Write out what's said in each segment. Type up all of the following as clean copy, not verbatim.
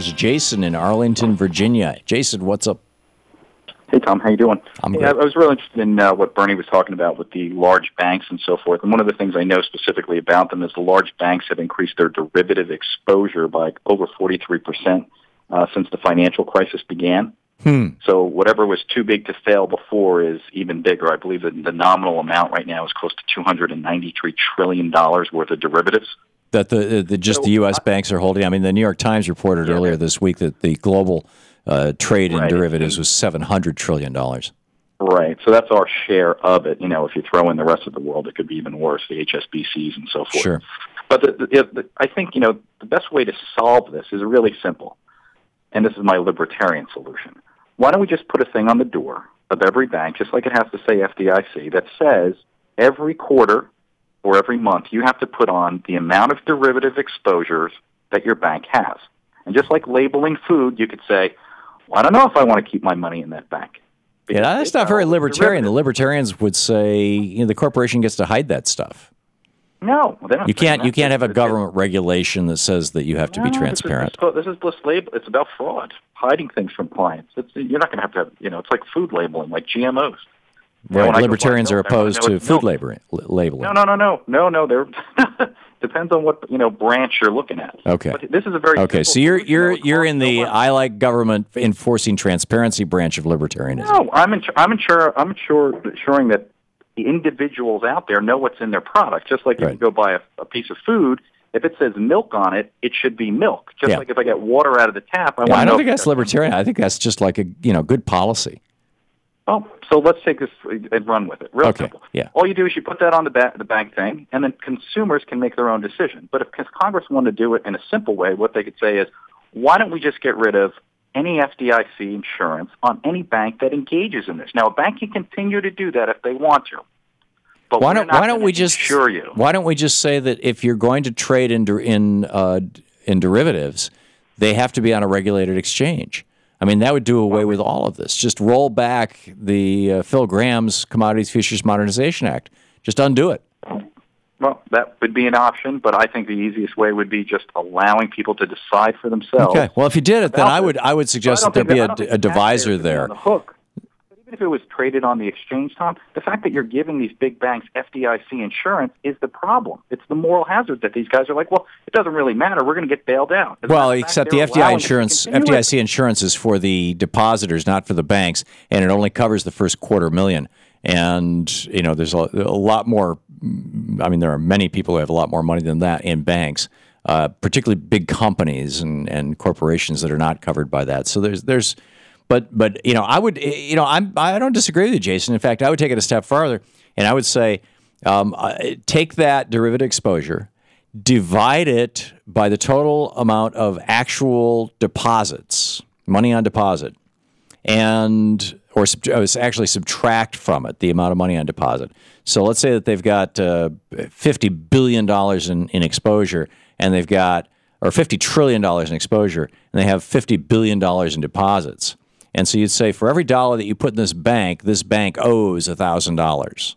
There's Jason in Arlington, Virginia. Jason, what's up? Hey, Tom. How you doing? I'm good. good. I was really interested in what Bernie was talking about with the large banks and so forth. And one of the things I know specifically about them is the large banks have increased their derivative exposure by over 43% since the financial crisis began. So whatever was too big to fail before is even bigger. I believe that the nominal amount right now is close to $293 trillion worth of derivatives. That the U.S. banks are holding. I mean, the New York Times reported earlier this week that the global trade in derivatives was $700 trillion. Right. So that's our share of it. You know, if you throw in the rest of the world, it could be even worse, the HSBCs and so forth. Sure. But I think, the best way to solve this is really simple. And this is my libertarian solution. Why don't we just put a thing on the door of every bank, just like it has to say FDIC, that says every quarter or every month you have to put on the amount of derivative exposures that your bank has. And just like labeling food, you could say, well, I don't know if I want to keep my money in that bank. Yeah, that's not very libertarian. The libertarians would say the corporation gets to hide that stuff. No, they don't. You can't have a government regulation that says that you have to be transparent. This is just label. It's about fraud, hiding things from clients. You're not going to have. It's like food labeling, like GMOs. Right. Libertarians are opposed to food labeling. No. They're depends on what branch you're looking at. Okay. But this is a very so you're in the I like government enforcing transparency branch of libertarianism. No, I'm ensuring that the individuals out there know what's in their product. Just like if you go buy a piece of food, if it says milk on it, it should be milk. Just like if I get water out of the tap, I want to know. I don't think that's libertarian. I think that's just like a good policy. Oh, so let's take this and run with it. Real simple. Yeah. All you do is you put that on the bank thing, and then consumers can make their own decision. But if Congress wanted to do it in a simple way, what they could say is, why don't we just get rid of any FDIC insurance on any bank that engages in this? Now, a bank can continue to do that if they want to. But why don't we just insure you? Why don't we just say that if you're going to trade in derivatives, they have to be on a regulated exchange? I mean, that would do away with all of this. Just roll back the Phil Graham's Commodities Futures Modernization Act. Just undo it. Well, that would be an option, but I think the easiest way would be just allowing people to decide for themselves. Okay. Well, if you did it, then I would suggest that there be a divisor there. On the hook. But even if it was traded on the exchange, Tom, the fact that you're giving these big banks FDIC insurance is the problem. It's the moral hazard that these guys are like, well, it doesn't really matter. We're going to get bailed out. Well, except the FDIC insurance is for the depositors, not for the banks, and it only covers the first $250,000. And, there's a lot more. I mean, there are many people who have a lot more money than that in banks, particularly big companies and corporations that are not covered by that. So but I would, I don't disagree with you, Jason. In fact, I would take it a step farther, and I would say take that derivative exposure, divide it by the total amount of actual deposits, money on deposit, or actually subtract from it the amount of money on deposit. So let's say that they've got $50 billion in exposure, and they've got, or $50 trillion in exposure, and they have $50 billion in deposits. And so you'd say for every dollar that you put in this bank owes $1,000.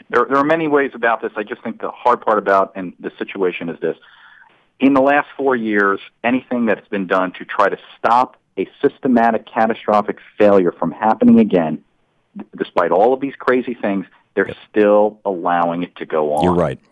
There are many ways about this. I just think the hard part about the situation is this. In the last 4 years, anything that's been done to try to stop a systematic, catastrophic failure from happening again, despite all of these crazy things, they're still allowing it to go on.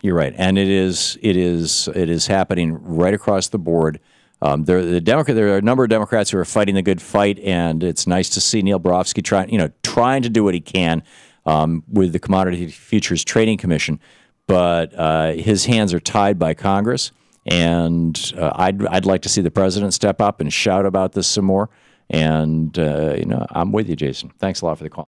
You're right, and it is happening right across the board. There are a number of Democrats who are fighting the good fight, and it's nice to see Neil Barofsky trying to do what he can with the Commodity Futures Trading Commission, but his hands are tied by Congress. And I'd like to see the president step up and shout about this some more. And I'm with you, Jason. Thanks a lot for the call.